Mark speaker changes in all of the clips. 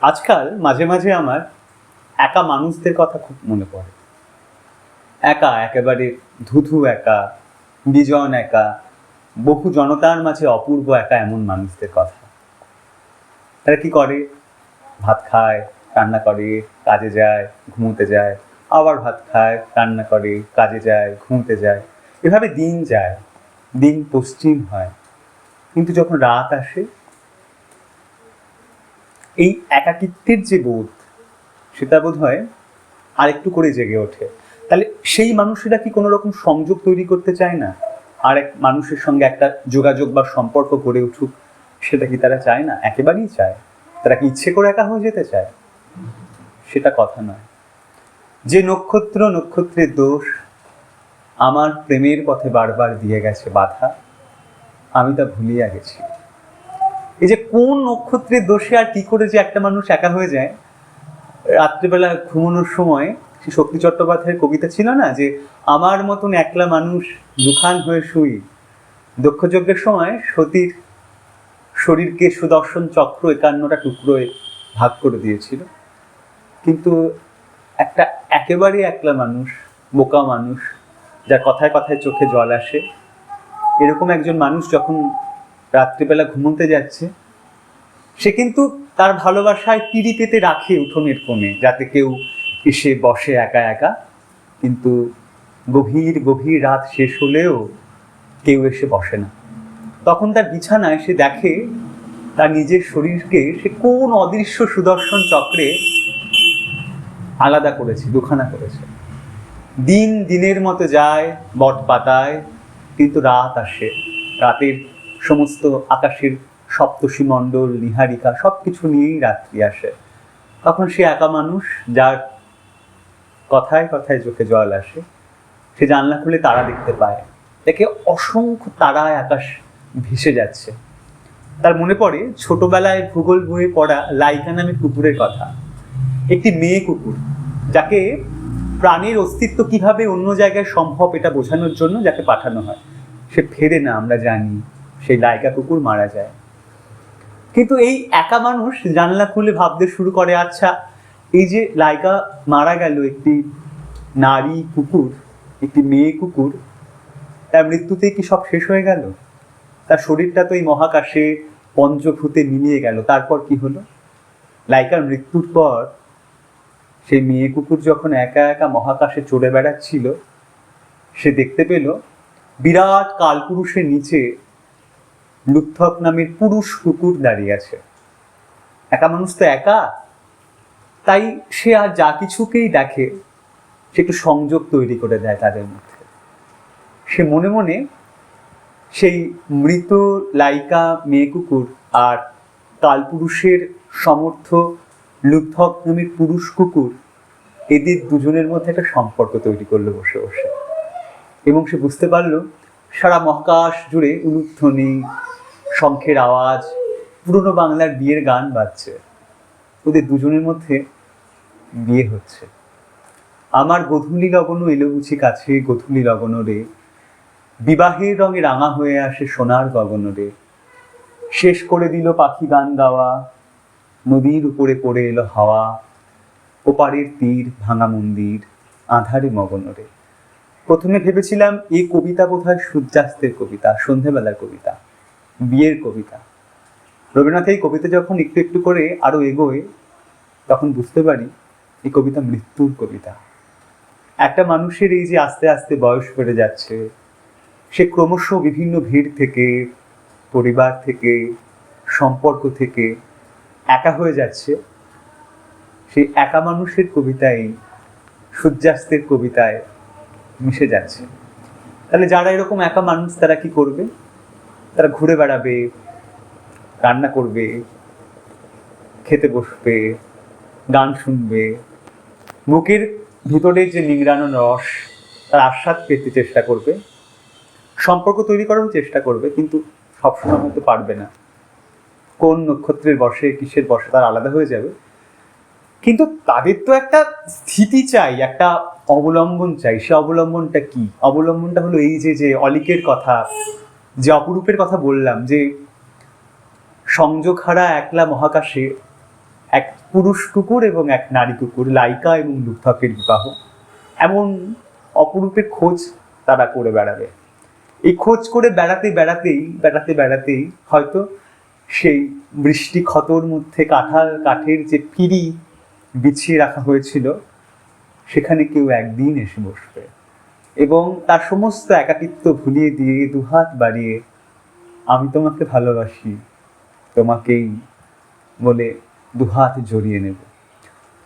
Speaker 1: আজকাল মাঝে মাঝে আমার একা মানুষদের কথা খুব মনে পড়ে। একা, একেবারে ধুধু একা, বিজন একা, বহু জনতার মাঝে অপূর্ব একা এমন মানুষদের কথা। তারা কি করে? ভাত খায়, রান্না করে, কাজে যায়, ঘুমোতে যায়, আবার ভাত খায়, রান্না করে, কাজে যায়, ঘুমোতে যায়। এভাবে দিন যায়, দিন পশ্চিম হয়। কিন্তু যখন রাত আসে, এই একাকিত্বের যে বোধ, সেটা বোধ হয় আরেকটু করে জেগে ওঠে। তাহলে সেই মানুষেরা কি কোনো রকম সংযোগ তৈরি করতে চায় না? আর এক মানুষের সঙ্গে একটা যোগাযোগ বা সম্পর্ক গড়ে উঠুক, সেটা কি তারা চায় না? একেবারেই চায়। তারা কি ইচ্ছে করে একা হয়ে যেতে চায়? সেটা কথা নয়। যে নক্ষত্র নক্ষত্রের দোষ আমার প্রেমের পথে বারবার দিয়ে গেছে বাধা, আমি তা ভুলিয়া গেছি। এই যে কোন নক্ষত্রের দোষে আর কি করে যে একটা মানুষ একা হয়ে যায়, রাত্রিবেলা ঘুমানোর সময় সে শক্তি চট্টোপাধ্যায়ের কবিতা ছিল না যে আমার মতন একলা মানুষ দুখান হয়ে শুই। দক্ষযজ্ঞের সময় সতীর শরীরকে সুদর্শন চক্র 51টা টুকরোয় ভাগ করে দিয়েছিল, কিন্তু একটা একেবারে একলা মানুষ, বোকা মানুষ, যার কথায় কথায় চোখে জল আসে, এরকম একজন মানুষ যখন রাত্রিবেলা ঘুমোতে যাচ্ছে, সে কিন্তু তার ভালোবাসায় পিড়ি পেতে রাখে উঠোনের কোণে, যাতে কেউ এসে বসে একা একা। কিন্তু গভীর গভীর রাত শেষ হলেও কেউ এসে বসে না। তখন তার বিছানায় সে দেখে তার নিজের শরীরকে সে কোন অদৃশ্য সুদর্শন চক্রে আলাদা করেছে, দুখানা করেছে। দিন দিনের মতো যায় বট পাতায়, কিন্তু রাত আসে। রাতের সমস্ত আকাশের সপ্তর্ষি মণ্ডল, নীহারিকা সবকিছু নিয়েই রাত্রি আসে। তখন সে একা মানুষ, যার কথায় কথায় চোখে জল আসে, সে জানলা খুলে তারা দেখতে পায়। দেখে অসংখ্য তারায় আকাশ ভেসে যাচ্ছে। তার মনে পড়ে ছোটবেলায় ভূগোল বইয়ে পড়া লাইকা নামের কুকুরের কথা। একটি মেয়ে কুকুর, যাকে প্রাণের অস্তিত্ব কিভাবে অন্য জায়গায় সম্ভব এটা বোঝানোর জন্য যাকে পাঠানো হয়। সে ফেরে না, আমরা জানি। সেই লাইকা কুকুর মারা যায়। কিন্তু এই একা মানুষ জানলা খুলে ভাবতে শুরু করে, আচ্ছা, এই যে লাইকা মারা গেল, একটি নারী কুকুর, একটি মেয়ে কুকুর, তার মৃত্যুতেই কি সব শেষ হয়ে গেল? তার শরীরটা তো এই মহাকাশে পঞ্চভূতে মিলিয়ে গেল। তারপর কি হলো? লাইকার মৃত্যুর পর সেই মেয়ে কুকুর যখন একা একা মহাকাশে চড়ে বেড়াচ্ছিল, সে দেখতে পেল বিরাট কালপুরুষের নিচে লুকথক নামের পুরুষ কুকুর দাঁড়িয়ে আছে। একা মানুষ তো একা, তাই সে আর যা কিছুকেই দেখে সে একটু সংযোগ তৈরি করে দেয় তাদের মধ্যে। সে মনে মনে সেই মৃত লাইকা মেয়ে কুকুর আর কালপুরুষের সমর্থ লুকথক নামের পুরুষ কুকুর, এদের দুজনের মধ্যে একটা সম্পর্ক তৈরি করলো বসে বসে। এবং সে বুঝতে পারলো সারা মহাকাশ জুড়ে উলুধ্বনি, শঙ্খের আওয়াজ, পুরনো বাংলার বিয়ের গান বাজছে। ওদের দুজনের মধ্যে বিয়ে হচ্ছে। আমার গধূলি লগন এলো বুঝি কাছে, গধূলি লগন রে, বিবাহের রঙে রাঙা হয়ে আসে সোনার গগন রে, শেষ করে দিল পাখি গান গাওয়া, নদীর উপরে পড়ে এলো হাওয়া, ওপারের তীর ভাঙা মন্দির, আধারে মগন রে। প্রথমে ভেবেছিলাম এই কবিতা বোধহয় সূর্যাস্তের কবিতা, সন্ধ্যেবেলার কবিতা, বিয়ের কবিতা। রবীন্দ্রনাথ এই কবিতা যখন একটু একটু করে আরো এগোয়, তখন বুঝতে পারি এই কবিতা মৃত্যুর কবিতা। একটা মানুষের এই যে আস্তে আস্তে বয়স বেড়ে যাচ্ছে, সে ক্রমশ বিভিন্ন ভিড় থেকে, পরিবার থেকে, সম্পর্ক থেকে একা হয়ে যাচ্ছে, সেই একা মানুষের কবিতায়, সূর্যাস্তের কবিতায় মিশে যাচ্ছে। তাহলে যারা এরকম একা মানুষ, তারা কি করবে? তারা ঘুরে বেড়াবে, রান্না করবে, খেতে বসবে, গান শুনবে, বুকের ভিতরে যে নিংড়ানো রস, তার আস্বাদ পেতে চেষ্টা করবে, সম্পর্ক তৈরি করার চেষ্টা করবে, কিন্তু সবসময় হয়তো পারবে না। কোন নক্ষত্রের বসে, কিসের বসে, তার আলাদা হয়ে যাবে। কিন্তু তাদের তো একটা স্থিতি চাই, একটা অবলম্বন চাই। সে অবলম্বনটা কি? অবলম্বনটা হলো এই যে অলিকের কথা, যে অপরূপের কথা বললাম, যে সংযোগ হারা একলা মহাকাশে এক পুরুষ কুকুর এবং এক নারী কুকুর, লাইকা এবং লুব্ধকের বিবাহ, এমন অপরূপের খোঁজ তারা করে বেড়াবে। এই খোঁজ করে বেড়াতেই হয়তো সেই বৃষ্টি ক্ষতর মধ্যে কাঠের যে পিঁড়ি বিছিয়ে রাখা হয়েছিল, সেখানে কেউ একদিন এসে বসবে এবং তার সমস্ত একাকিত্ব ভুলিয়ে দিয়ে দুহাত বাড়িয়ে আমি তোমাকে ভালোবাসি, তোমাকেই বলে দুহাত জড়িয়ে নেব।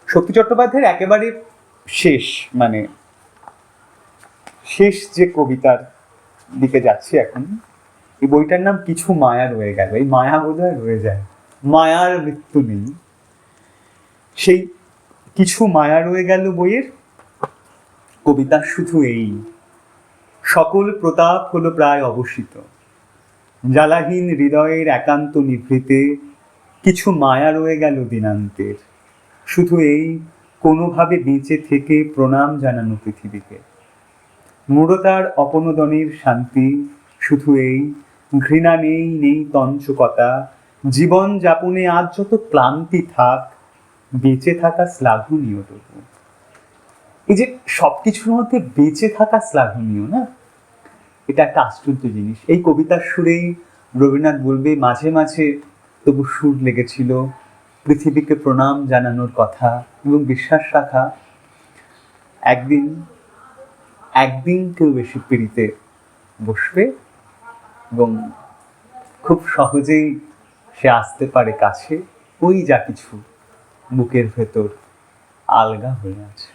Speaker 1: শক্তি চট্টোপাধ্যায়ের একেবারে শেষ যে কবিতার দিকে যাচ্ছি এখন, এই বইটার নাম কিছু মায়া রয়ে গেল। এই মায়া বোধহয় রয়ে যায়, মায়ার মৃত্যু নেই। সেই কিছু মায়া রয়ে গেল বইয়ের কবিতা শুধু এই: সকল প্রতাপ হলো প্রায় অবসিত, জ্বালাহীন হৃদয়ের একান্ত নিভৃতে কিছু মায়া রয়ে গেল দিনান্তের, শুধু এই কোনোভাবে বেঁচে থেকে প্রণাম জানানো পৃথিবীকে। মূঢ়তার অপনোদনের শান্তি শুধু এই, ঘৃণা নেই তঞ্চকতা, জীবন যাপনে আজ যত ক্লান্তি থাক, বেঁচে থাকা শ্লাঘনীয় তবু। এই যে সবকিছুর মধ্যে বেঁচে থাকা শ্লাঘনীয় না, এটা একটা আশ্চর্য জিনিস। এই কবিতার সুরেই রবীন্দ্রনাথ বলবে, মাঝে মাঝে তবু সুর লেগেছিল পৃথিবীকে প্রণাম জানানোর কথা এবং বিশ্বাস রাখা একদিন কেউ বেশি পিড়িতে বসবে এবং খুব সহজেই সে আসতে পারে কাছে, ওই যা কিছু বুকের ভেতর আলগা হয়ে আছে।